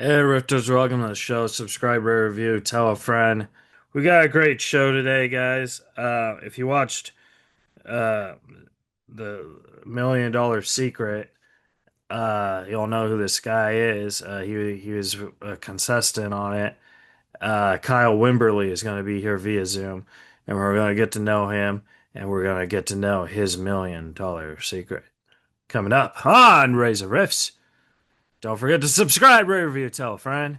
Hey, Rifters, welcome to the show. Subscribe, rate, review, tell a friend. We got a great show today, guys. If you watched uh, the $1 Million Secret, you'll know who this guy is. He was a contestant on it. Kyle Wimberley is going to be here via Zoom, and we're going to get to know him, and we're going to get to know his $1 Million Secret. Coming up on Razor Riffs. Don't forget to subscribe, rate, review, tell a friend.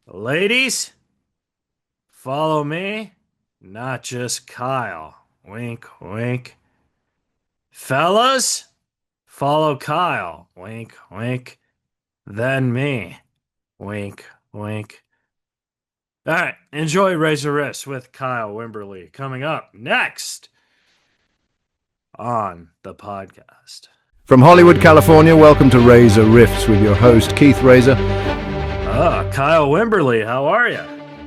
Ladies, follow me, not just Kyle. Wink, wink. Fellas, follow Kyle. Wink, wink. Then me. Wink, wink. All right, enjoy Razor Wrist with Kyle Wimberley coming up next on the podcast. From Hollywood, California, welcome to Razor Riffs with your host, Keith Reza. Kyle Wimberley, how are you?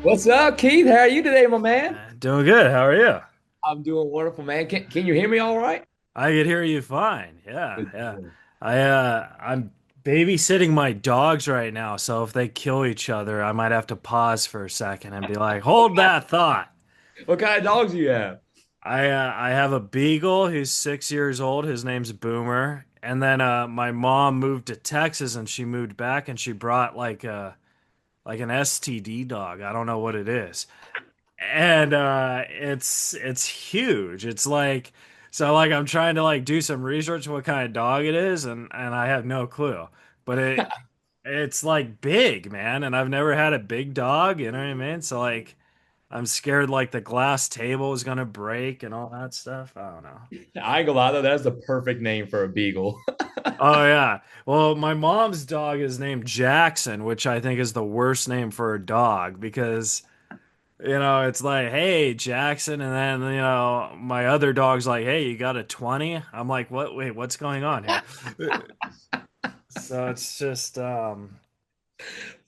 What's up, Keith? How are you today, my man? Doing good. How are you? I'm doing wonderful, man. Can you hear me all right? I could hear you fine. Yeah, Good yeah. deal. I'm babysitting my dogs right now, so if they kill each other, I might have to pause for a second and be like, "Hold that thought." What kind of dogs do you have? I have a beagle who's 6 years old. His name's Boomer. And then my mom moved to Texas and she moved back and she brought like an STD dog. I don't know what it is. And it's huge. It's like so like I'm trying to like do some research what kind of dog it is and I have no clue. But it's like big, man, and I've never had a big dog, you know what I mean? So like I'm scared like the glass table is gonna break and all that stuff. I don't know. I ain't gonna lie though, that's the perfect name for a beagle. Oh yeah. Well, my mom's dog is named Jackson, which I think is the worst name for a dog because it's like, hey, Jackson, and then my other dog's like, hey, you got a 20? I'm like, what? Wait, what's going on here? So it's just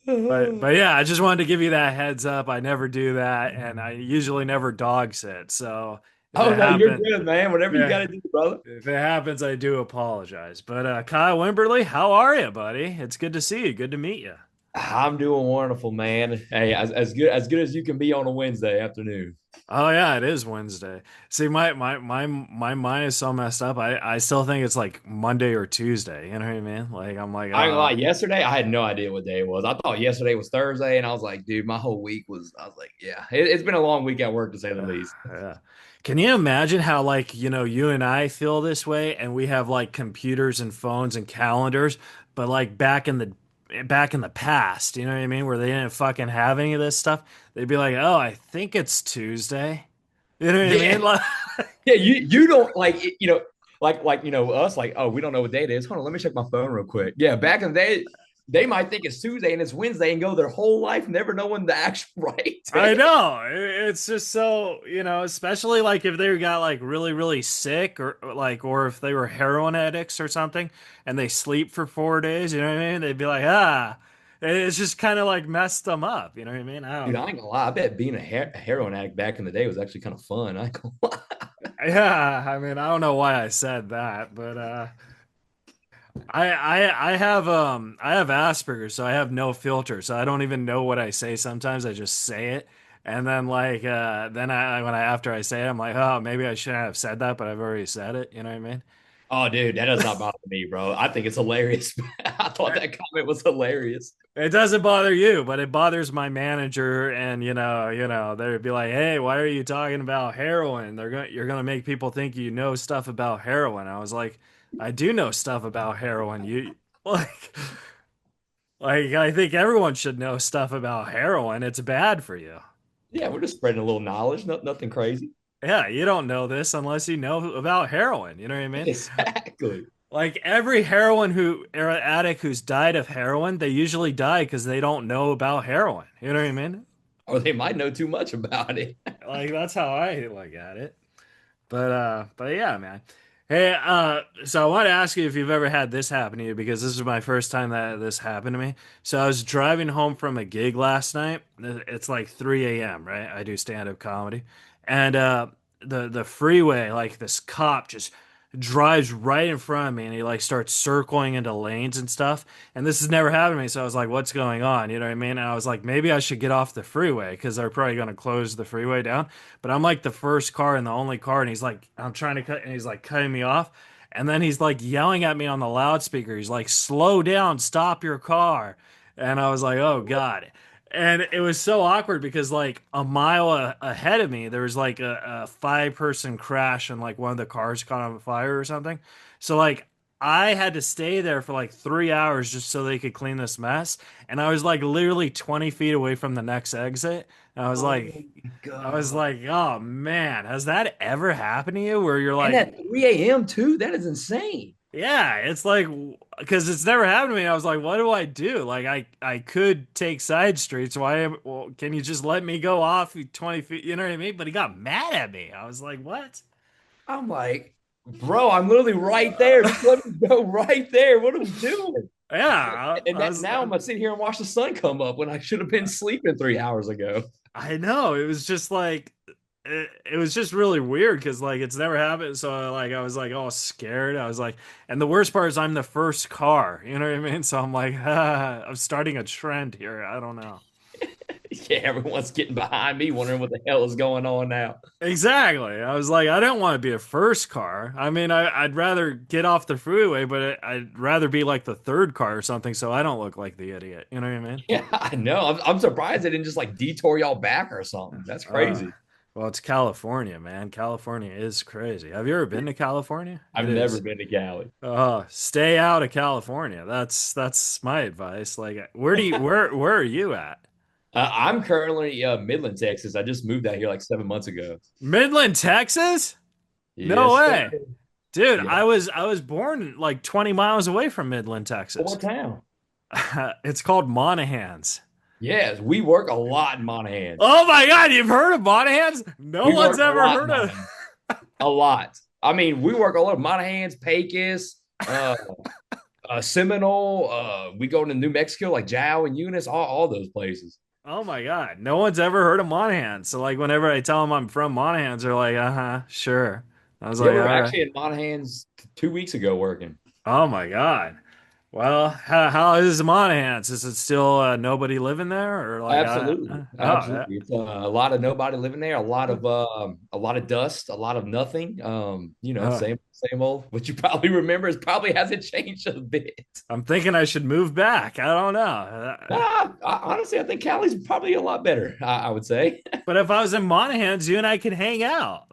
but yeah, I just wanted to give you that heads up. I never do that, and I usually never dog sit. So if Oh it no, you're happens, good, man. Whatever you yeah, gotta do, brother. if it happens, I do apologize. But Kyle Wimberley, how are you, buddy? It's good to see you. Good to meet you. I'm doing wonderful, man. Hey, as good as you can be on a Wednesday afternoon. Oh yeah, it is Wednesday. See, my mind is so messed up. I still think it's like Monday or Tuesday. You know what I mean? Like I'm like, I ain't gonna lie, yesterday I had no idea what day it was. I thought yesterday was Thursday, and I was like, dude, my whole week was. I was like, yeah, it's been a long week at work to say the least. yeah. Can you imagine how like you and I feel this way, and we have like computers and phones and calendars, but like back in the past, you know what I mean, where they didn't fucking have any of this stuff. They'd be like, oh, I think it's Tuesday. You know what I Yeah, mean? Like, yeah, you don't like us like, oh, we don't know what day it is. Hold on, let me check my phone real quick. Yeah, back in the day, they might think it's Tuesday and it's Wednesday and go their whole life never knowing the actual right I day. know. It's just so, especially like if they got like really, really sick or if they were heroin addicts or something and they sleep for 4 days, you know what I mean? They'd be like, ah, it's just kind of like messed them up. You know what I mean? I don't Dude, I know. ain't gonna lie. I bet being a heroin addict back in the day was actually kind of fun. I ain't gonna lie. Yeah. I mean, I don't know why I said that, but, I have Asperger's, so I have no filter. So I don't even know what I say sometimes. I just say it. And then like then I when I after I say it, I'm like, oh, maybe I shouldn't have said that, but I've already said it. You know what I mean? Oh, dude, that does not bother me, bro. I think it's hilarious. I thought Eh, that comment was hilarious. It doesn't bother you, but it bothers my manager, and they'd be like, "Hey, why are you talking about heroin? You're gonna make people think you know stuff about heroin." I was like, "I do know stuff about heroin. You like, like I think everyone should know stuff about heroin. It's bad for you." Yeah, we're just spreading a little knowledge. Nothing crazy. Yeah, you don't know this unless you know about heroin. You know what I mean? Exactly. Like every heroin who or addict who's died of heroin, they usually die because they don't know about heroin. You know what I mean? Or they might know too much about it. Like that's how I look at it. But yeah, man. Hey, so I want to ask you if you've ever had this happen to you because this is my first time that this happened to me. So I was driving home from a gig last night. It's like 3 a.m., right? I do stand-up comedy. And the freeway, like this cop just drives right in front of me and he like starts circling into lanes and stuff. And this has never happened to me. So I was like, what's going on? You know what I mean? And I was like, maybe I should get off the freeway because they're probably going to close the freeway down. But I'm like the first car and the only car. And he's like, I'm trying to cut, and he's like cutting me off. And then he's like yelling at me on the loudspeaker. He's like, slow down, stop your car. And I was like, oh God. And it was so awkward because like a mile ahead of me, there was like a five-person crash and like one of the cars caught on fire or something. So like I had to stay there for like 3 hours just so they could clean this mess. And I was like literally 20 feet away from the next exit. And Oh my I was God. like, oh man, has that ever happened to you where you're And like, at 3 a.m. too? That is insane. yeah, it's like because it's never happened to me. I was like, what do I do? Like, I could take side streets. Well, can you just let me go off 20 feet? You know what I mean? But he got mad at me. I was like, what? I'm like, bro, I'm literally right there. Just let me go right there. What are we doing? Yeah, And I that was. now I'm gonna sit here and watch the sun come up when I should have been sleeping 3 hours ago. I know. It was just like it was just really weird because like it's never happened. So like I was like all scared. I was like, and the worst part is I'm the first car. You know what I mean? So I'm like, I'm starting a trend here. I don't know. Yeah, everyone's getting behind me, wondering what the hell is going on now. Exactly. I was like, I don't want to be a first car. I mean, I'd rather get off the freeway, but I'd rather be like the third car or something so I don't look like the idiot. You know what I mean? Yeah, I know. I'm surprised they didn't just like detour y'all back or something. That's Uh, crazy. well, it's California, man. California is crazy. Have you ever been to California? It I've never is. been to Cali. Stay out of California. That's my advice. Like, where are you at? I'm currently Midland, Texas. I just moved out here like 7 months ago. Midland, Texas? No Yes, sir. way. Dude, Yeah. I was born like 20 miles away from Midland, What Texas. town? It's called Monahans. Yes, we work a lot in Monahans. Oh my God, you've heard of Monahans? No We one's work a ever lot in heard of. Monahans. A lot. I mean, we work all over Monahans, Pecos, uh, Seminole. We go to New Mexico, like Jow and Eunice, all those places. Oh my God, no one's ever heard of Monahans. So like, whenever I tell them I'm from Monahans, they're like, uh-huh, sure. I was Yeah, like, we were all right. actually in Monahans 2 weeks ago working. Oh my God. Well, how is Monahans? Is it still nobody living there, or like, Absolutely, oh yeah. absolutely. It's a lot of nobody living there, a lot of dust, a lot of nothing. Uh, Same old. What you probably remember is probably hasn't changed a bit. I'm thinking I should move back. I don't know. Honestly, I think Cali's probably a lot better. I would say. But if I was in Monahans, you and I could hang out.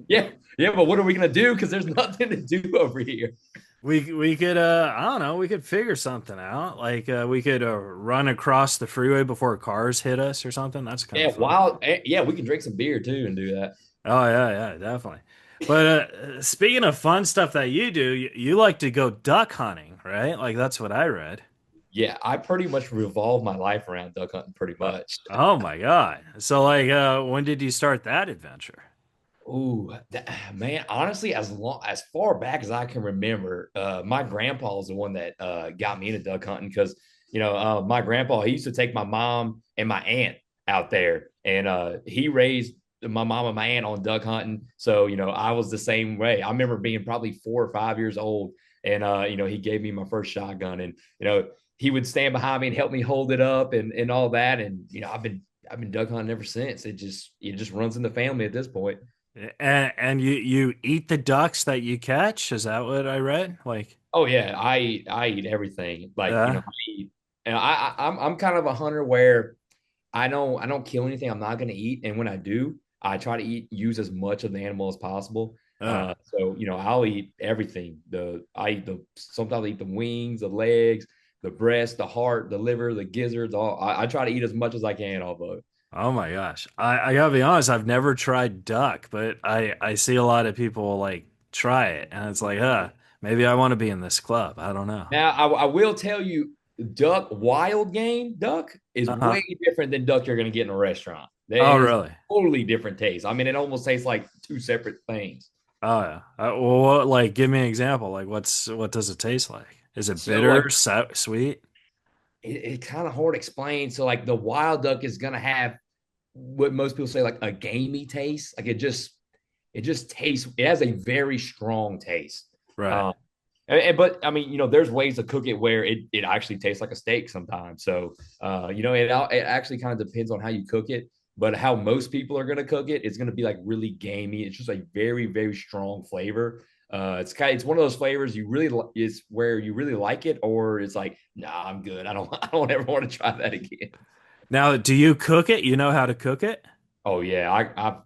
Yeah, yeah. But what are we gonna do? Because there's nothing to do over here. we could I don't know, we could figure something out. Like we could run across the freeway before cars hit us or something. That's kind of Yeah, fun. wild. Yeah, we can drink some beer too and do that. Oh yeah, yeah, definitely. But speaking of fun stuff that you do, you like to go duck hunting, right? Like that's what I read. Yeah, I pretty much revolve my life around duck hunting, pretty Uh, much. oh my God. So like when did you start that adventure? Ooh, man, honestly, as far back as I can remember, my grandpa is the one that got me into duck hunting because my grandpa he used to take my mom and my aunt out there, and he raised my mom and my aunt on duck hunting. So I was the same way. I remember being probably 4 or 5 years old, and he gave me my first shotgun, and he would stand behind me and help me hold it up and all that, and I've been duck hunting ever since. It just runs in the family at this point. And you eat the ducks that you catch? Is that what I read? Like, Oh yeah, I eat everything. Like uh, I eat, and I'm kind of a hunter where I don't kill anything I'm not going to eat, and when I do, I try to use as much of the animal as possible. uh, So I'll eat everything. Sometimes I eat the wings, the legs, the breast, the heart, the liver, the gizzards. All I try to eat as much as I can of it. oh my gosh. I gotta be honest, I've never tried duck, but I see a lot of people like try it, and it's like, maybe I want to be in this club. I don't know. Now, I will tell you, wild game duck is Uh-huh. way different than duck you're going to get in a restaurant. Oh, It is really? totally different taste. I mean, it almost tastes like two separate things. Oh, yeah. Well, like, give me an example. Like, what does it taste like? Is it So, like, bitter, sweet? it's kind of hard to explain. So, like, the wild duck is going to have what most people say, like, a gamey taste. Like, it just tastes. It has a very strong taste. Right. Um, but I mean, there's ways to cook it where it actually tastes like a steak sometimes. So, it actually kind of depends on how you cook it. But how most people are going to cook it, it's going to be like really gamey. It's just a very, very strong flavor. It's one of those flavors you really is where you really like it, or it's like, nah, I'm good. I don't ever want to try that again. Now, do you cook it? You know how to cook it? Oh yeah,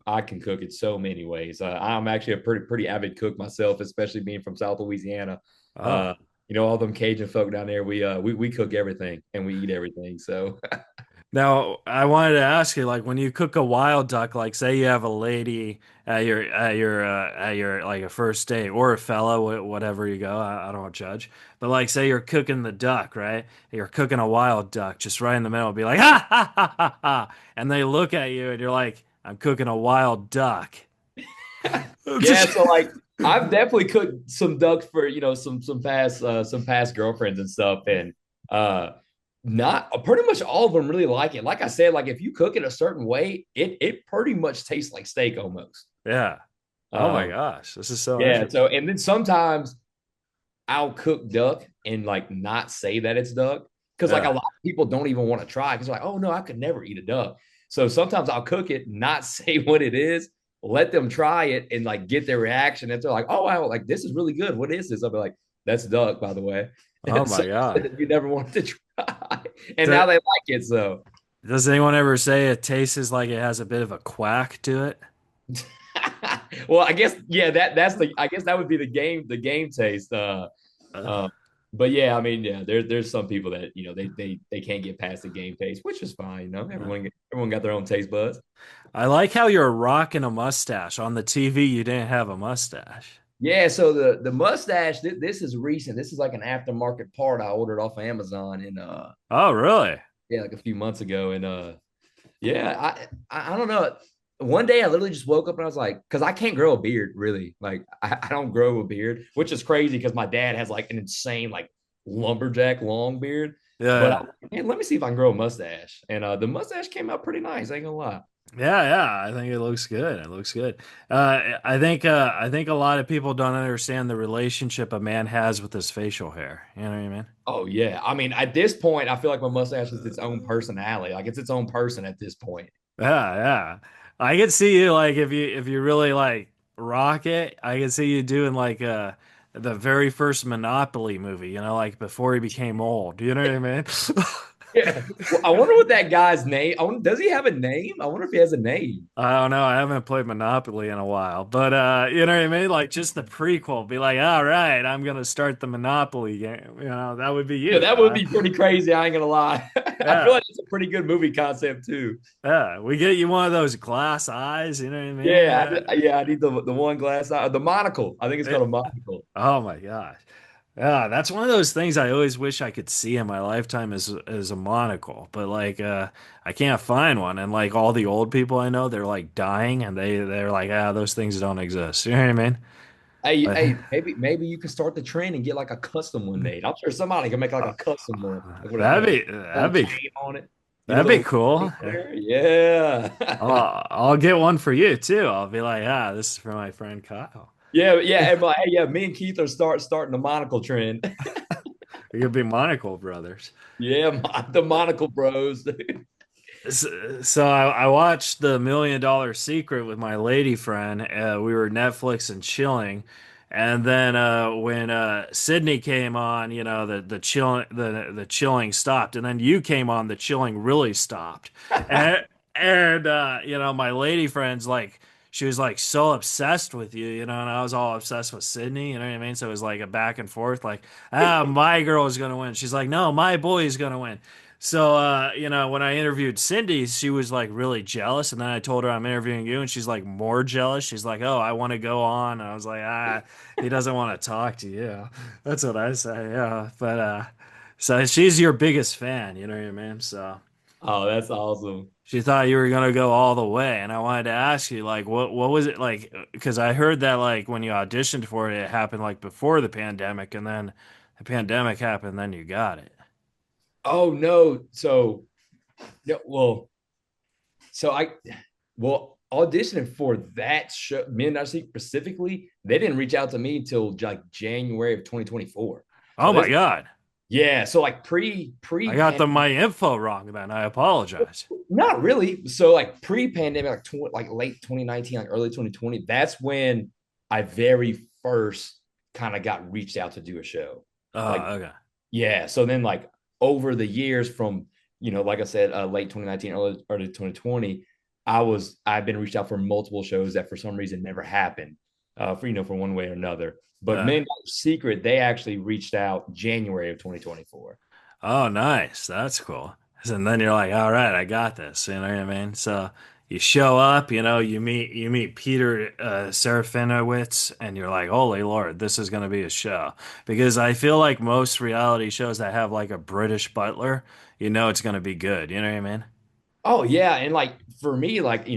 I can cook it so many ways. I'm actually a pretty avid cook myself, especially being from South Louisiana. Oh. Uh, all them Cajun folk down there, we cook everything and we eat everything. So Now, I wanted to ask you, like, when you cook a wild duck, like, say you have a lady at your like a first date or a fella, whatever you go, I don't judge. But like, say you're cooking the duck, right? You're cooking a wild duck, just right in the middle, be like, ha ha ha ha ha, and they look at you, and you're like, I'm cooking a wild duck. yeah, so like I've definitely cooked some ducks for some past girlfriends and stuff, and uh not pretty much all of them really like it. Like I said, like if you cook it a certain way, it pretty much tastes like steak almost. Yeah. Oh my Um, gosh, this is so yeah, interesting. so and then sometimes I'll cook duck and like not say that it's duck because like a Yeah. lot of people don't even want to try because like, oh no, I could never eat a duck. So sometimes I'll cook it, not say what it is, let them try it and like get their reaction. If they're like, oh wow, like this is really good. What is this? I'll be like, that's duck, by the way. Oh So my God. you never wanted to try, and now Do, they like it. So does anyone ever say it tastes like it has a bit of a quack to it? well, I guess yeah, that's the I guess that would be the game taste. Uh, Uh, but yeah, I mean, yeah, there's some people that they can't get past the game taste, which is fine. uh. Everyone got their own taste buds. I like how you're rocking a mustache. On the TV, you didn't have a mustache. Yeah, so the mustache this is recent. This is like an aftermarket part I ordered off of Amazon and Oh, really? yeah, like a few months ago and yeah, I don't know. One day I literally just woke up and I was like, because I can't grow a beard really. Like I don't grow a beard, which is crazy because my dad has like an insane like lumberjack long beard. But I Yeah, was like, man, let me see if I can grow a mustache. And the mustache came out pretty nice. I ain't gonna lie. yeah, yeah. I think it looks good. It looks good. I think a lot of people don't understand the relationship a man has with his facial hair. You know what I mean? Oh yeah. I mean, at this point, I feel like my mustache is its own personality. Like it's its own person at this point. Yeah, yeah. I could see you like if you really like rock it. I could see you doing like the very first Monopoly movie. You know, like before he became old. You know what I mean? Yeah. Well, I wonder what that guy's name. Does he have a name? I wonder if he has a name. I don't know. I haven't played Monopoly in a while, but you know what I mean? Like just the prequel, be like, all right, I'm gonna start the Monopoly game. You know, that would be Yeah, you. that would be pretty crazy. I ain't gonna lie. I feel Yeah, like it's a pretty good movie concept too. yeah. We get you one of those glass eyes. You know what I mean? Yeah, I need the one glass eye, the monocle. I think it's called a monocle. Oh my gosh. Yeah, that's one of those things I always wish I could see in my lifetime is a monocle, but like I can't find one. And like all the old people I know, they're like dying and they're like, ah, those things don't exist. You know what I mean? Hey, Like, maybe you can start the trend and get like a custom one made. I'm sure somebody can make like uh, a custom one, like with a that'd gold be chain on it. that'd The be little cool. thing there. Yeah. I'll get one for you too. I'll be like, ah, this is for my friend Kyle. Yeah. And like, hey, yeah, me and Keith are starting the monocle trend. We could be monocle brothers. Yeah, the monocle bros. So I watched The $1 Million Secret with my lady friend. We were Netflix and chilling, and then when Sydney came on, you know the chilling stopped, and then you came on, the chilling really stopped, and you know my lady friend's like she was like so obsessed with you, you know, and I was all obsessed with Sydney, you know what I mean? So it was like a back and forth, like my girl is gonna win. She's like, no, my boy is gonna win. So, you know, when I interviewed Cindy, she was like really jealous. And then I told her I'm interviewing you, and she's like more jealous. She's like, oh, I want to go on. And I was like, ah, he doesn't want to talk to you. That's what I say. Yeah. But, so she's your biggest fan, you know what I mean? So Oh, that's awesome. she thought you were going to go all the way. And I wanted to ask you, like, what was it like? Because I heard that, like, when you auditioned for it, it happened like before the pandemic, and then the pandemic happened, then you got it. Oh no. So no, well, so I well, auditioning for that show, Midnight Secret specifically, they didn't reach out to me until like January of 2024. Oh So my this, God. yeah. So like I got pandemic, my info wrong then. I apologize. not really. So like pre pandemic, like late 2019, like early 2020, that's when I very first kind of got reached out to do a show. Like, Okay. yeah. So then like over the years from, like I said, late 2019, early 2020, I've been reached out for multiple shows that for some reason never happened, for one way or another. But Uh, Million Dollar Secret, they actually reached out January of 2024. oh, nice. That's cool. And then you're like, all right, I got this. You know what I mean? So you show up, you meet Peter Serafinowicz, and you're like, holy Lord, this is going to be a show. Because I feel like most reality shows that have like a British butler, it's going to be good. You know what I mean? Oh yeah, and like for me, like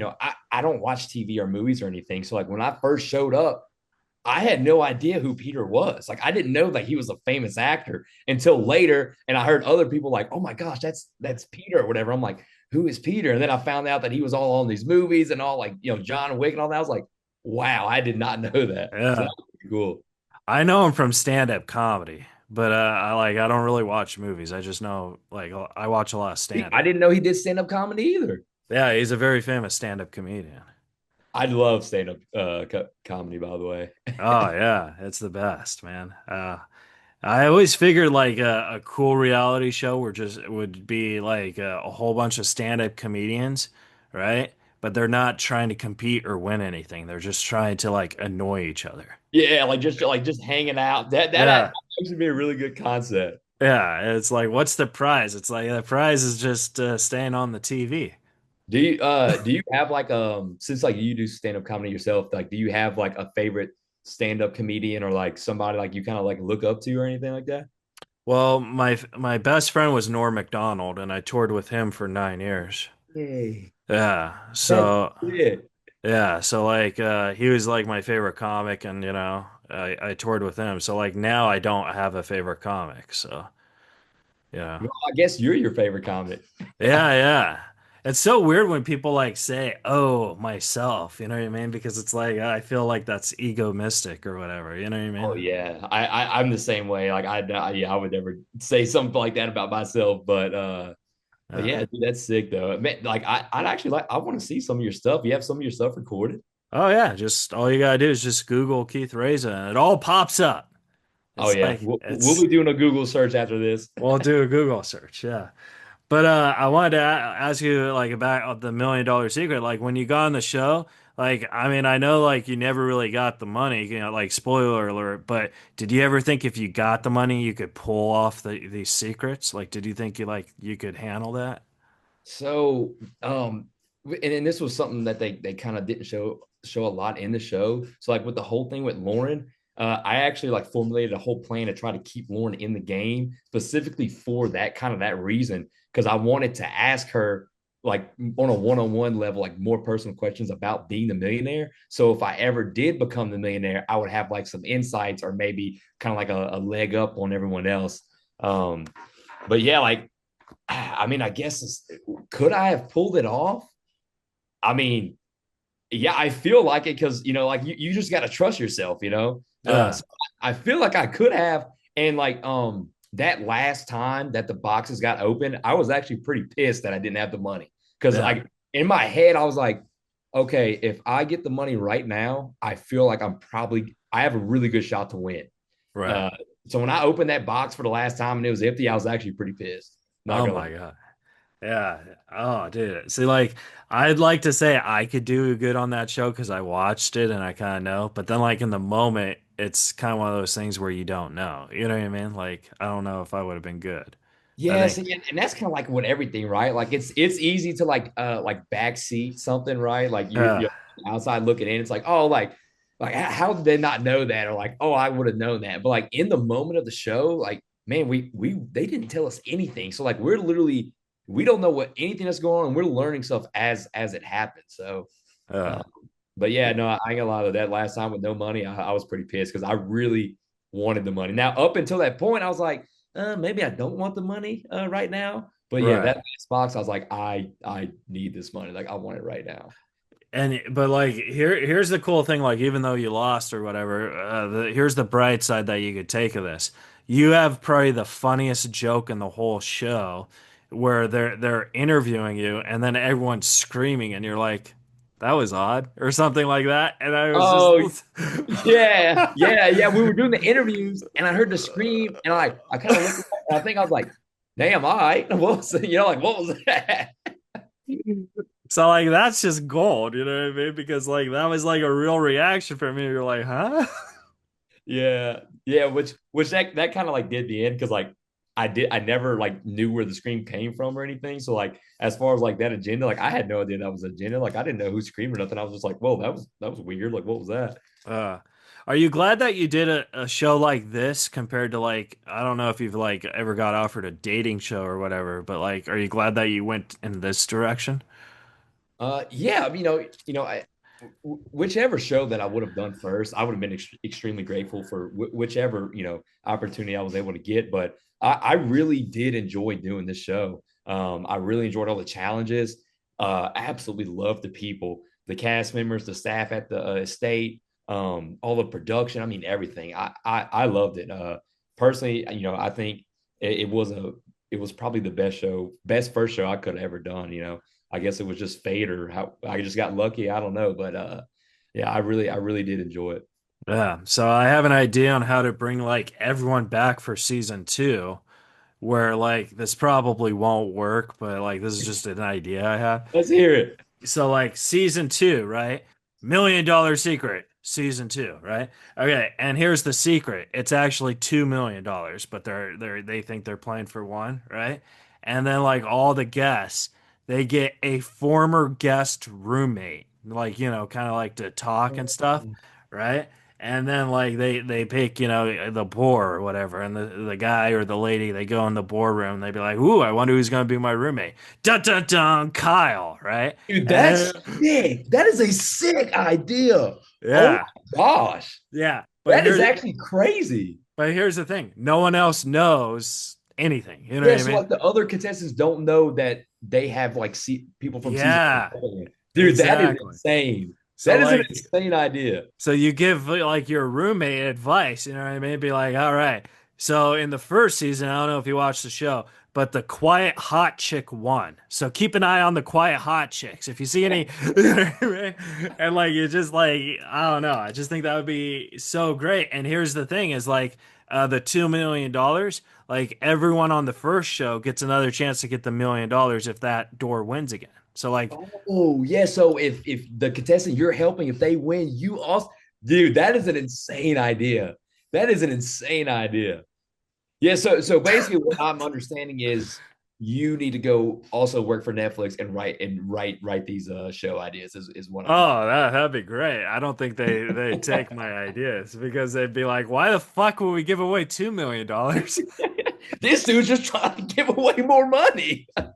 I don't watch TV or movies or anything. So like when I first showed up, I had no idea who Peter was. Like I didn't know that he was a famous actor until later, and I heard other people like, "Oh my gosh, that's Peter" or whatever. I'm like, "Who is Peter?" And then I found out that he was all on these movies and all like John Wick and all that. I was like, "Wow, I did not know that." So that Yeah. was pretty cool. I know him from stand-up comedy, but I don't really watch movies. I just know like I watch a lot of I stand-up. didn't know he did stand up comedy either. Yeah, he's a very famous stand-up comedian. I love stand up comedy, by the way. Oh yeah, it's the best, man. I always figured like a cool reality show where just would be like a whole bunch of stand-up comedians, right? But they're not trying to compete or win anything. They're just trying to like annoy each other. Yeah, like just hanging out. That Yeah. actually be a really good concept. Yeah, it's like what's the prize? It's like the prize is just staying on the TV. Do you have like since like you do stand up comedy yourself, like do you have like a favorite stand up comedian or like somebody like you kind of like look up to or anything like that? Well, my best friend was Norm Macdonald, and I toured with him for 9 years. Hey, Yeah, that's so it. yeah, so like he was like my favorite comic, and I toured with him. So like now I don't have a favorite comic. So yeah, Well, I guess you're your favorite comic. yeah. It's so weird when people like say, "Oh, myself," you know what I mean? Because it's like I feel like that's egoistic or whatever. You know what I Oh mean? yeah, I'm the same way. Like yeah, I would never say something like that about myself. But Yeah. yeah, dude, that's sick though. Man, like I'd actually like I want to see some of your stuff. You have some of your stuff recorded. Oh yeah, just all you gotta do is just Google Keith Reza, and it all pops up. Oh It's yeah, like we'll be doing a Google search after this. we'll do a Google search, yeah. But I wanted to ask you like about the $1 million secret. Like when you got on the show, like I mean, I know like you never really got the money, like spoiler alert. But did you ever think if you got the money, you could pull off these secrets? Like, did you think you could handle that? So, and this was something that they kind of didn't show a lot in the show. So, like with the whole thing with Lauren, I actually like formulated a whole plan to try to keep Lauren in the game specifically for that reason because I wanted to ask her like on a one-on-one level like more personal questions about being the millionaire. So if I ever did become the millionaire, I would have like some insights or maybe kind of like a leg up on everyone else. Um, but yeah, like I mean, I guess could I have pulled it off? I mean, yeah, I feel like it because like you just got to trust yourself, Yeah, So I feel like I could have, and like that last time that the boxes got open, I was actually pretty pissed that I didn't have the money because yeah, I in my head I was like, okay, if I get the money right now, I feel like I have a really good shot to win. right. Uh, so when I opened that box for the last time and it was empty, I was actually pretty pissed. Not Oh gonna my lie. God. Yeah. Oh, dude. See, like, I'd like to say I could do good on that show because I watched it and I kind of know. But then, like, in the moment, it's kind of one of those things where you don't know. You know what I mean? Like, I don't know if I would have been good. I Yes, think, and that's kind of like with everything, right? Like it's easy to like backseat something, right? Like you're outside looking in, it's like, oh, like how did they not know that? Or like, oh, I would have known that. But like in the moment of the show, like, man, we they didn't tell us anything. So like we don't know what anything that's going on. We're learning stuff as it happens. So uh, uh, but yeah, no, I ain't gonna lie to that last time with no money, I was pretty pissed because I really wanted the money. Now, up until that point, I was like, maybe I don't want the money right now. But yeah, right. that last box, I was like, I need this money. Like I want it right now. And but like here's the cool thing, like even though you lost or whatever, here's the bright side that you could take of this. You have probably the funniest joke in the whole show where they're interviewing you and then everyone's screaming and you're like, that was odd or something like that. And I was just Oh, yeah, yeah, yeah. We were doing the interviews, and I heard the scream, and I kind of looked, and I think I was like, "Damn, all right." What was like what was that? so like that's just gold, you know what I mean? Because like that was like a real reaction from me. You're like, huh? Yeah, yeah. Which that kind of like did the end because like I never like knew where the scream came from or anything. So like as far as like that agenda, like I had no idea that was agenda. Like I didn't know who screamed or nothing. I was just like, "Whoa, that was weird." Like what was that? Uh, are you glad that you did a show like this compared to like I don't know if you've like ever got offered a dating show or whatever, but like are you glad that you went in this direction? Yeah, whichever show that I would have done first, I would have been extremely grateful for whichever opportunity I was able to get. But I really did enjoy doing this show. I really enjoyed all the challenges. I absolutely loved the people, the cast members, the staff at the estate, all the production. I mean, everything. I loved it. Personally, I think it was probably the best first show I could have ever done. I guess it was just fate or how I just got lucky. I don't know, but yeah, I really did enjoy it. Yeah, so I have an idea on how to bring like everyone back for season two, where like this probably won't work, but like this is just an idea I have. Let's hear it. So like season two, right? $1 million secret, season two, right? Okay, and here's the secret. It's actually $2 million, but they think they're playing for one, right? And then like all the guests, they get a former guest roommate, like kind of like to talk and stuff, right? And then like they pick, the boar or whatever, and the guy or the lady, they go in the boardroom, they be like, "Ooh, I wonder who's gonna be my roommate." Dun dun dun, Kyle, right? Dude, that's And sick. That is a sick idea. Oh yeah, my gosh. yeah. That is actually crazy. But here's the thing: no one else knows anything. You know Yeah, what I so mean? like the other contestants don't know that they have like people from season Yeah, one. Dude, that is exactly. insane. So That is an like, insane idea. so you give like your roommate advice. You know what I mean? Be like, all right. So in the first season, I don't know if you watched the show, but the quiet hot chick won. So keep an eye on the quiet hot chicks. If you see any, you know what I mean? And like you just like I don't know. I just think that would be so great. And here's the thing: is like the $2 million. Like everyone on the first show gets another chance to get the $1 million if that door wins again. So like Oh, yeah. So if the contestant you're helping, if they win, you also, dude, that is an insane idea. That is an insane idea. Yeah, so basically what I'm understanding is you need to go also work for Netflix and write these show ideas is what I'm oh, that'd be great. I don't think they take my ideas because they'd be like, "Why the fuck would we give away $2 million?" this dude's just trying to give away more money. I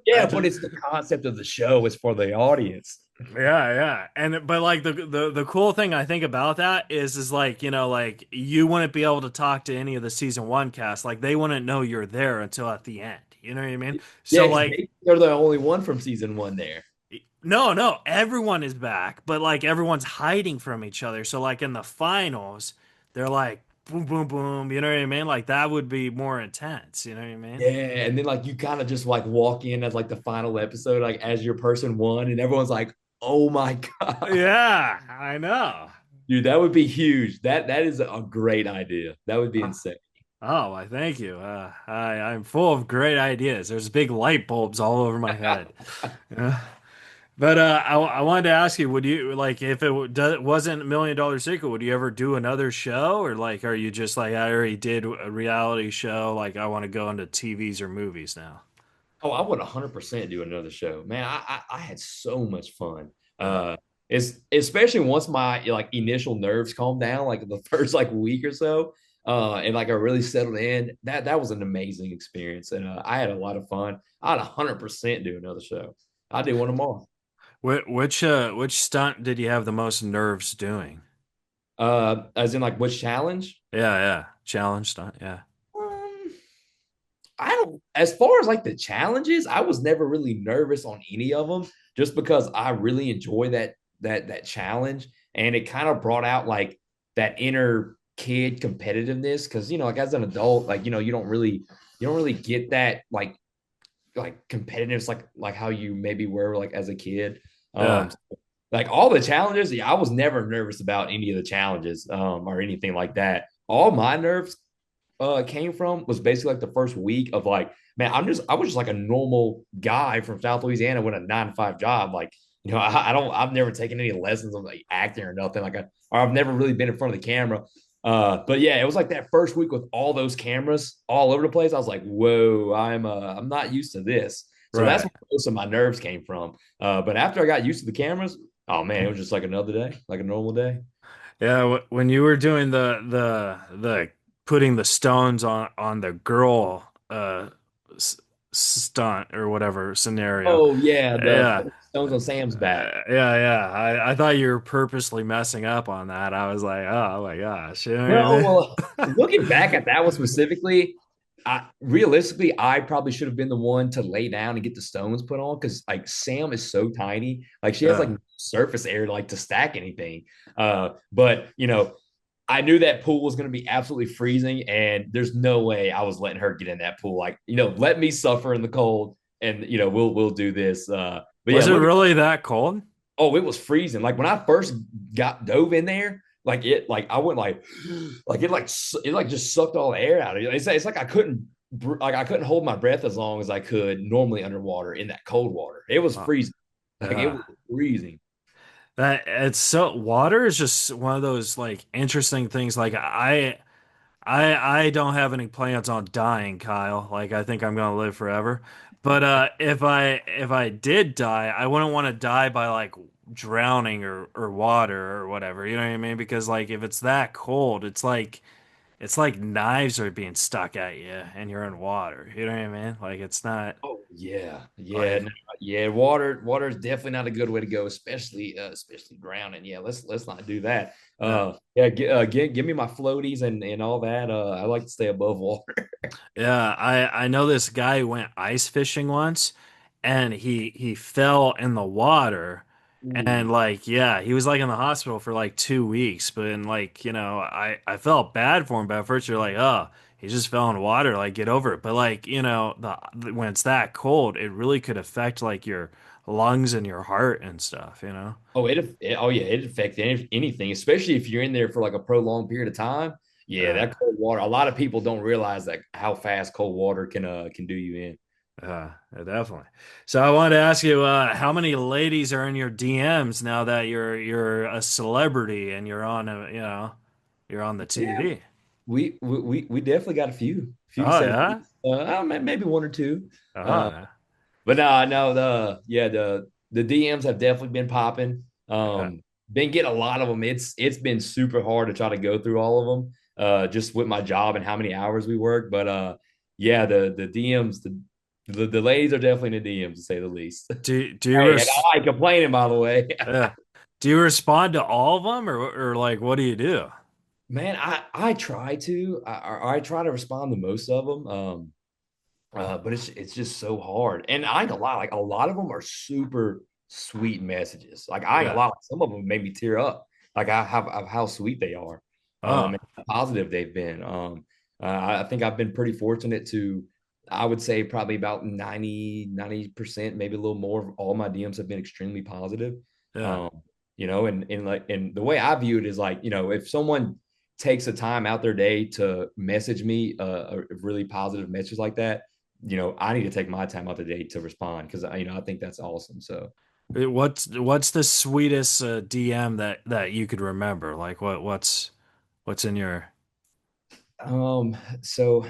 Yeah, but just, it's the concept of the show is for the audience. yeah, yeah, and but like the cool thing I think about that is like like you wouldn't be able to talk to any of the season one cast, like they wouldn't know you're there until at the end. You know what I mean? Yeah, So because like they're the only one from season one there. no, no, everyone is back, but like everyone's hiding from each other. So like in the finals, they're like boom, boom, boom. You know what I mean? Like that would be more intense. You know what I mean? Yeah, and then like you kind of just like walk in as like the final episode, like as your person one, and everyone's like, "Oh my god, Yeah, I know. dude, that would be huge." That is a great idea. That would be insane. Oh, I thank you. I'm full of great ideas. There's big light bulbs all over my head. Yeah. But I wanted to ask you, would you like if wasn't $1 million secret, would you ever do another show, or like are you just like I already did a reality show, like I want to go into TVs or movies now? Oh, I would 100% do another show, man. I had so much fun. It's especially once my like initial nerves calmed down, like the first like week or so, and like I really settled in. That was an amazing experience, and I had a lot of fun. I'd 100% do another show. I do one tomorrow. Which stunt did you have the most nerves doing? As in like which challenge? Yeah, yeah, challenge stunt. Yeah. Um, I don't, as far as like the challenges, I was never really nervous on any of them just because I really enjoy that challenge. And it kind of brought out like that inner kid competitiveness. Cause like as an adult, like, you don't really get that like competitiveness like how you maybe were like as a kid. Yeah. Like all the challenges, yeah, I was never nervous about any of the challenges or anything like that. All my nerves came from was basically like the first week of like, man, I was just like a normal guy from South Louisiana with a 9 to 5 job. Like, I've never taken any lessons of like acting or nothing. Or I've never really been in front of the camera. But yeah, it was like that first week with all those cameras all over the place. I was like, whoa, I'm not used to this. So that's Right. where most of my nerves came from. But after I got used to the cameras, oh man, it was just like another day, like a normal day. Yeah, when you were doing the putting the stones on the girl s stunt or whatever scenario. Oh yeah, the Yeah. stones on Sam's back. Yeah. I thought you were purposely messing up on that. I was like, oh my gosh. You know No, what I well, mean? looking back at that one specifically, realistically, I probably should have been the one to lay down and get the stones put on because like Sam is so tiny, like she has like Yeah. no surface area like to stack anything. But I knew that pool was going to be absolutely freezing, and there's no way I was letting her get in that pool. Like, let me suffer in the cold, and we'll do this. But yeah, Was it look, really that cold? oh, it was freezing. Like when I first got dove in there, like I went like it just sucked all the air out of it. It's like I couldn't hold my breath as long as I could normally underwater in that cold water. It was Uh, freezing. Like it yeah. was freezing. That it's so water is just one of those like interesting things. Like I don't have any plans on dying, Kyle. Like I think I'm gonna live forever. But if I did die, I wouldn't want to die by like drowning or water or whatever. You know what I mean? Because like if it's that cold, it's like knives are being stuck at you and you're in water. You know what I mean? Like it's not Oh yeah, yeah, like no, yeah. Water is definitely not a good way to go, especially drowning. Yeah, let's not do that. uh, Yeah, give me my floaties and all that. I like to stay above water. yeah, I know this guy who went ice fishing once and he fell in the water and Ooh. like yeah, he was like in the hospital for like 2 weeks, but and like, I felt bad for him, but at first you're like, oh, he just fell in water, like get over it. But like, when it's that cold, it really could affect like your lungs and your heart and stuff. Oh yeah, it affects anything, especially if you're in there for like a prolonged period of time. Yeah, Uh, that cold water. A lot of people don't realize that how fast cold water can do you in. definitely. So I wanted to ask you, how many ladies are in your DMs now that you're a celebrity and you're on the Yeah, TV? we definitely got a few to Oh say the yeah? least. Maybe one or two. Uh, Oh but no, the DMs have definitely been popping. yeah. Been getting a lot of them. It's been super hard to try to go through all of them. Just with my job and how many hours we work. But yeah, the DMs, the ladies are definitely in the DMs to say the least. Do you Hey, and I ain't complaining by the way. uh, do you respond to all of them or like what do you do? Man, I try to I try to respond to most of them. But it's just so hard. And I ain't gonna lie, like a lot of them are super sweet messages. Like I ain't gonna Yeah. lie, like, some of them made me tear up. Like I have of how sweet they are, Oh and how positive they've been. I think I've been pretty fortunate to, I would say probably about 90%, maybe a little more of all my DMs have been extremely positive. yeah. Um, and the way I view it is like, if someone takes a time out their day to message me a really positive message like that, I need to take my time out the day to respond because I think that's awesome. So, What's the sweetest DM that you could remember? Like what's in your so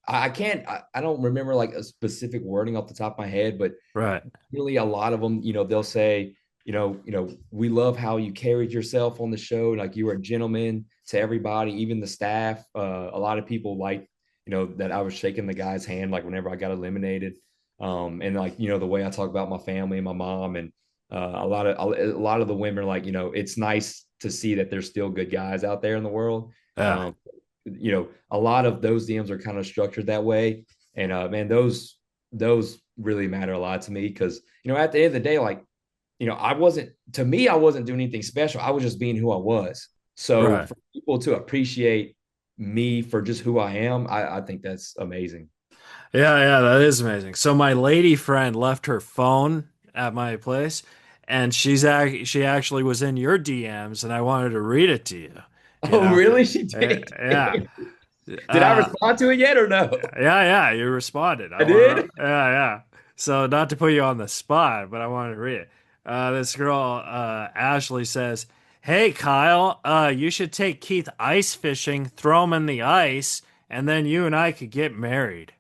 I can't, I don't remember like a specific wording off the top of my head, but right? really a lot of them, they'll say, we love how you carried yourself on the show. Like you were a gentleman to everybody, even the staff. A lot of people like, that I was shaking the guy's hand, like whenever I got eliminated. And like, the way I talk about my family and my mom and a lot of the women are like, it's nice to see that there's still good guys out there in the world. Yeah. A lot of those DMs are kind of structured that way. And man, those really matter a lot to me because at the end of the day, like I wasn't doing anything special. I was just being who I was. So Right. for people to appreciate me for just who I am, I think that's amazing. Yeah, yeah, that is amazing. So my lady friend left her phone at my place, and she actually was in your DMs, and I wanted to read it to you. You Oh, know? really? She did. Yeah. Did I Uh, respond to it yet or no? yeah, yeah. You responded. I I want did. to. Yeah, yeah. So not to put you on the spot, but I wanted to read it. This girl, Ashley says, "Hey Kyle, you should take Keith ice fishing, throw him in the ice, and then you and I could get married."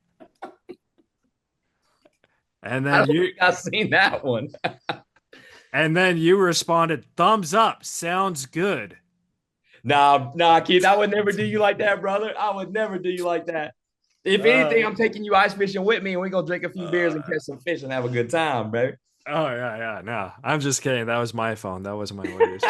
And I then don't you think I've seen that one. And then you responded, thumbs up, sounds good. Nah, nah, Keith, I would never do you like that, brother. I would never do you like that. If Uh, anything, I'm taking you ice fishing with me, and we're gonna drink a few beers and uh, catch some fish and have a good time, baby. oh, yeah, yeah, no, I'm just kidding. That was my phone. That wasn't my lady's.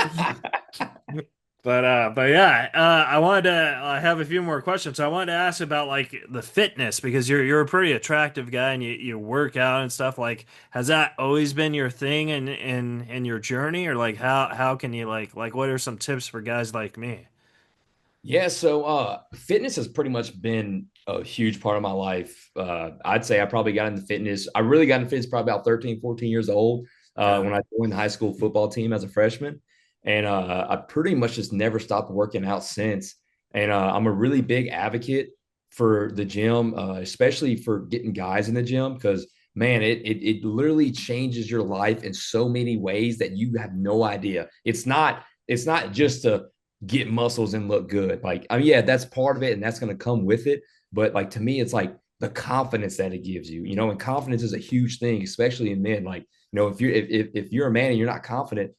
But yeah, I wanted to have a few more questions. So I wanted to ask about like the fitness because you're a pretty attractive guy and you work out and stuff. Like, has that always been your thing in your journey, or like how can you like what are some tips for guys like me? Yeah, so fitness has pretty much been a huge part of my life. I'd say I probably got into fitness. I really got into fitness probably about 13, 14 years old Yeah. when I joined the high school football team as a freshman. And I pretty much just never stopped working out since. And I'm a really big advocate for the gym, especially for getting guys in the gym, because man, it literally changes your life in so many ways that you have no idea. It's not just to get muscles and look good. Like, I mean, yeah, that's part of it, and that's going to come with it. But like to me, it's like the confidence that it gives you, and confidence is a huge thing, especially in men. Like, if you're a man and you're not confident,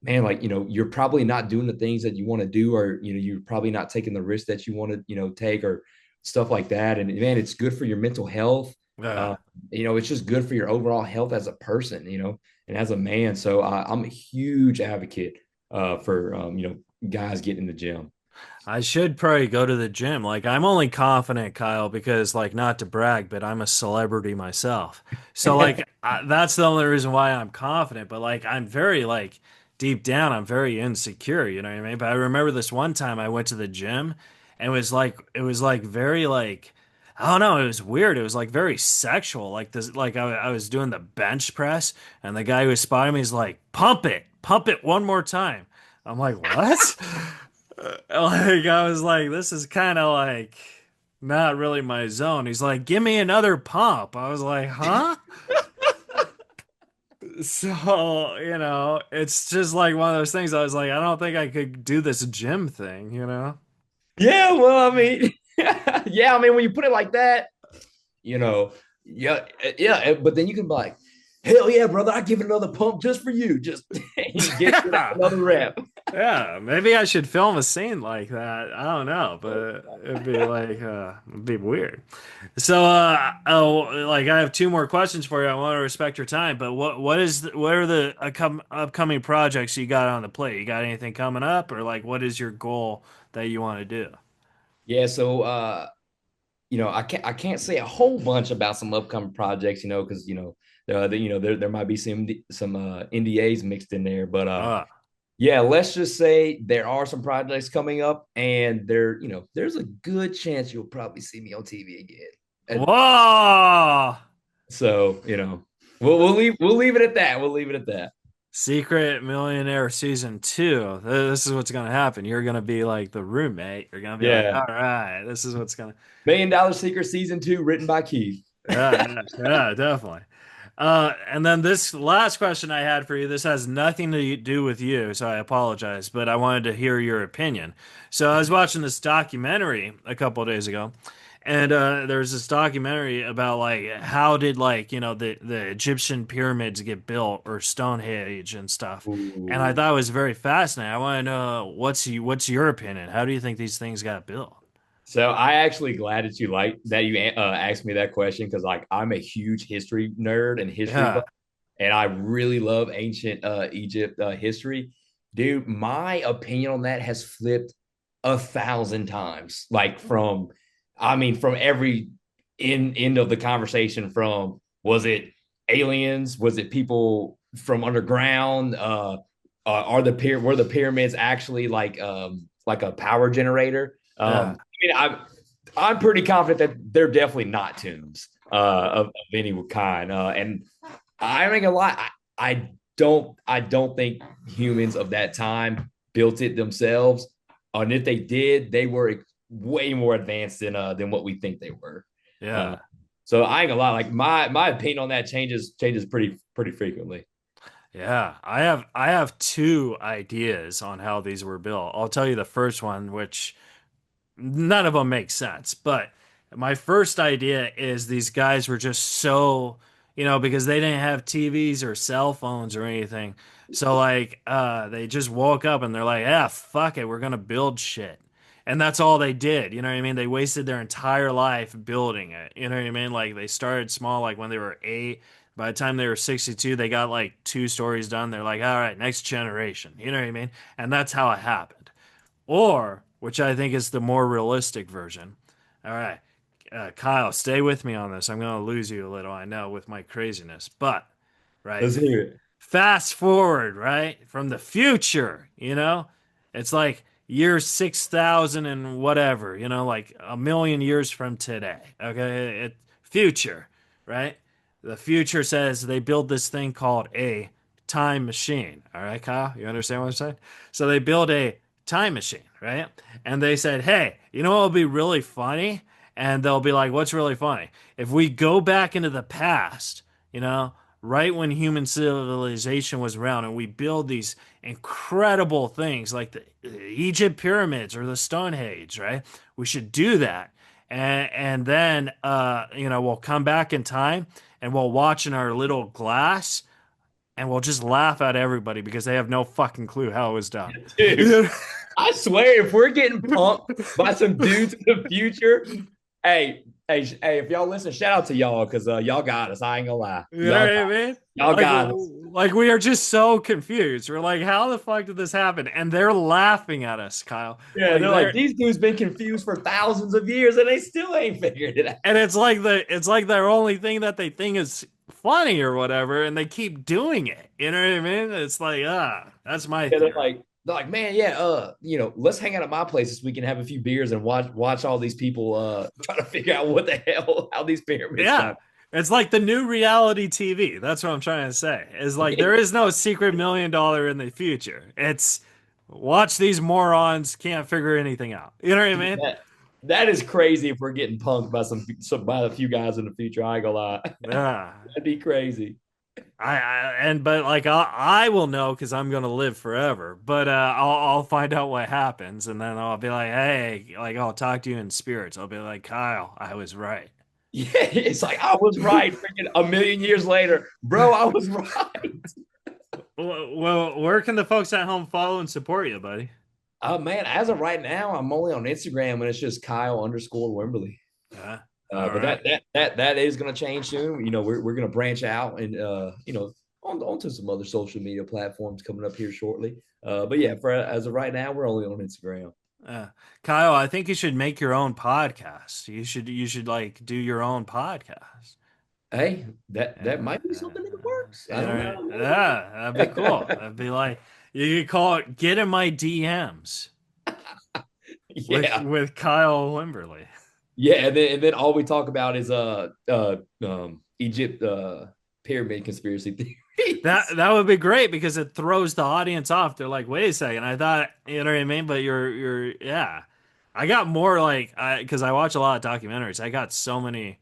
man, like you're probably not doing the things that you want to do, or you're probably not taking the risks that you want to take, or stuff like that. And man, it's good for your mental health. Yeah. Uh, it's just good for your overall health as a person, and as a man. So I'm a huge advocate for guys getting in the gym. I should probably go to the gym. Like I'm only confident, Kyle, because like not to brag, but I'm a celebrity myself. So like that's the only reason why I'm confident. But like I'm very like deep down, I'm very insecure. You know what I mean? But I remember this one time I went to the gym, and it was like very like I don't know. It was weird. It was like very sexual. Like this, like I was doing the bench press, and the guy who was spotting me is like, pump it one more time." I'm like, what? Like I was like, this is kind of like not really my zone. He's like, give me another pump. I was like, huh? So, it's just like one of those things. I was like, I don't think I could do this gym thing, you know? Yeah, well, I mean, yeah, I mean, when you put it like that, you know, yeah, yeah, but then you can be like, hell yeah, brother, I give it another pump just for you. Just get Yeah. another rep. Yeah, maybe I should film a scene like that. I don't know, but it'd be weird. So oh, like I have two more questions for you. I want to respect your time, but what are the upcoming projects you got on the plate? You got anything coming up, or like what is your goal that you want to do? Yeah, so I can't say a whole bunch about some upcoming projects, because there might be some NDAs mixed in there, but Uh, yeah, let's just say there are some projects coming up, and there's a good chance you'll probably see me on TV again. And whoa! so, we'll leave it at that. We'll leave it at that. Secret Millionaire season two. This is what's gonna happen. You're gonna be like the roommate. You're gonna be like, Yeah. all right, this is what's gonna. $1 Million Secret season 2, written by Keith. Yeah, yeah, yeah, definitely. And then this last question I had for you, this has nothing to do with you, so I apologize, but I wanted to hear your opinion. So I was watching this documentary a couple of days ago, and there's this documentary about like how did like the Egyptian pyramids get built or Stonehenge and stuff, and I Ooh. thought it was very fascinating. I want to know what's your opinion? How do you think these things got built? So I actually glad that you asked me that question, because like I'm a huge history nerd and history Yeah. buff, and I really love ancient Egypt history. Dude, my opinion on that has flipped 1,000 times. Like from every end of the conversation from was it aliens? Was it people from underground? Were the pyramids actually like a power generator? Yeah. I'm pretty confident that they're definitely not tombs of any kind. And I ain't gonna lie, I don't think humans of that time built it themselves. And if they did, they were way more advanced than what we think they were. Uh, Yeah. so I ain't gonna lie, like my opinion on that changes pretty frequently. Yeah, I have two ideas on how these were built. I'll tell you the first one, which none of them make sense. But my first idea is these guys were just so, because they didn't have TVs or cell phones or anything. So like they just woke up and they're like, "Yeah, fuck it, we're gonna build shit." And that's all they did. You know what I mean? They wasted their entire life building it. You know what I mean? Like they started small, like when they were 8. By the time they were 62, they got like 2 stories done. They're like, "All right, next generation." You know what I mean? And that's how it happened. Or, which I think is the more realistic version. All right, Kyle, stay with me on this. I'm going to lose you a little, I know, with my craziness. But, right, Let's hear it. fast forward, right, from the future, it's like year 6,000 and whatever, like a million years from today. Okay, future, right? The future says they build this thing called a time machine. All right, Kyle, you understand what I'm saying? So they build a time machine, right? And they said, hey, you know what will be really funny? And they'll be like, what's really funny? If we go back into the past, you know, right when human civilization was around, and we build these incredible things like the Egypt pyramids or the Stonehenge, right? We should do that. And then, we'll come back in time and we'll watch in our little glass and we'll just laugh at everybody because they have no fucking clue how it was done. Dude, I swear, if we're getting pumped by some dudes in the future, hey, if y'all listen, shout out to y'all because y'all got us. I ain't gonna lie, You know what I mean? y'all Like, got us. we are just so confused. We're like, how the fuck did this happen? And they're laughing at us, Kyle. Yeah, Like they're like they're, these dudes been confused for thousands of years and they still ain't figured it out. and it's like their only thing that they think is funny or whatever, and they keep doing it. You know what I mean? It's like, that's my Yeah, theory. they're like, man, yeah, let's hang out at my place this weekend, have a few beers, and watch all these people try to figure out what the hell how these pyramids Yeah. got. It's like the new reality TV. That's what I'm trying to say. Is like there is no secret $1 million in the future. It's watch these morons can't figure anything out. You know what I mean? that that is crazy if we're getting punked by by a few guys in the future. I ain't gonna lie, Yeah. that'd be crazy. But like I will know because I'm gonna live forever. But I'll find out what happens, and then I'll be like, hey, like I'll talk to you in spirits. I'll be like, Kyle, I was right. Yeah, it's like I was right. Freaking a million years later, bro, I was right. Well, where can the folks at home follow and support you, buddy? Man, as of right now, I'm only on Instagram and it's just Kyle_Wimberley. Yeah. All But right. that is going to change soon. We're going to branch out and onto some other social media platforms coming up here shortly. But yeah, for as of right now, we're only on Instagram. Uh, Kyle, I think you should make your own podcast. You should like do your own podcast. Hey, that Yeah, might be something in the works. I don't know. yeah, that'd be cool. That'd be like you could call it "Get in My DMs" with Yeah, with Kyle Wimberley. yeah, and then all we talk about is Egypt pyramid conspiracy That theories. that would be great because it throws the audience off. They're like, "Wait a second, I thought you know what I mean." But you're yeah. I got more like because I watch a lot of documentaries. I got so many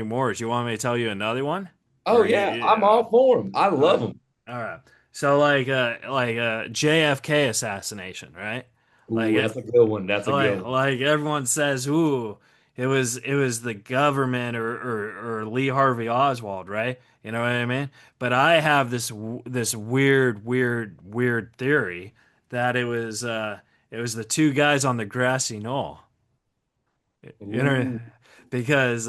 more. Do you want me to tell you another one? Oh Or yeah, I'm yeah. all for them. I All love right. them. All right. So JFK assassination, right? Like Ooh, that's a good one. That's a good one. like everyone says, ooh, it was the government or Lee Harvey Oswald, right? You know what I mean? But I have this weird theory that it was the two guys on the grassy knoll. You know, Ooh. because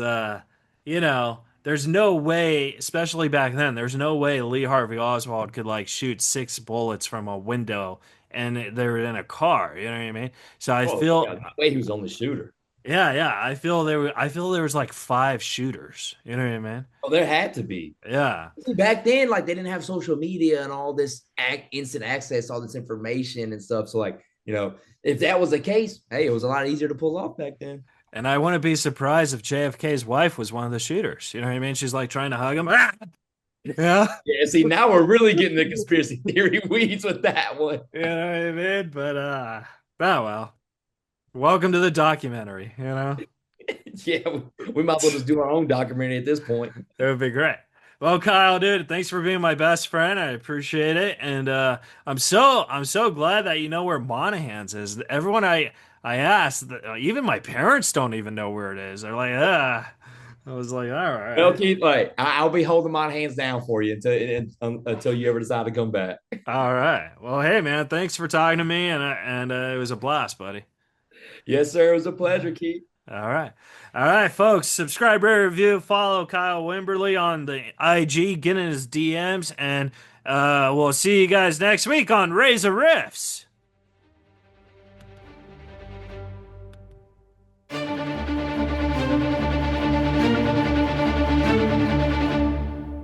there's no way, especially back then, there's no way Lee Harvey Oswald could like shoot 6 bullets from a window and they're in a car. You know what I mean? So I Oh feel yeah, the way he was on the shooter. Yeah. I feel there was like five shooters. You know what I mean? Oh, there had to be. Yeah. See, back then, like they didn't have social media and all this instant access, all this information and stuff. So, like, if that was the case, hey, it was a lot easier to pull off back then. And I wouldn't be surprised if JFK's wife was one of the shooters. You know what I mean? She's like trying to hug him. Ah! Yeah. Yeah, see, now we're really getting the conspiracy theory weeds with that one. You know what I mean? But oh well. Welcome to the documentary, you know? Yeah, we might as well just do our own documentary at this point. It would be great. Well, Kyle, dude, thanks for being my best friend. I appreciate it. And I'm so glad that you know where Monaghan's is. Everyone I asked, even my parents don't even know where it is. They're like, ah. I was like, all Well, right. Keith, like I'll be holding my hands down for you until you ever decide to come back. All right. Well, hey man, thanks for talking to me and it was a blast, buddy. Yes, sir. It was a pleasure, Keith. All right. All right, folks. Subscribe, rate, review, follow Kyle Wimberley on the IG, get in his DMs, and we'll see you guys next week on Razor Riffs.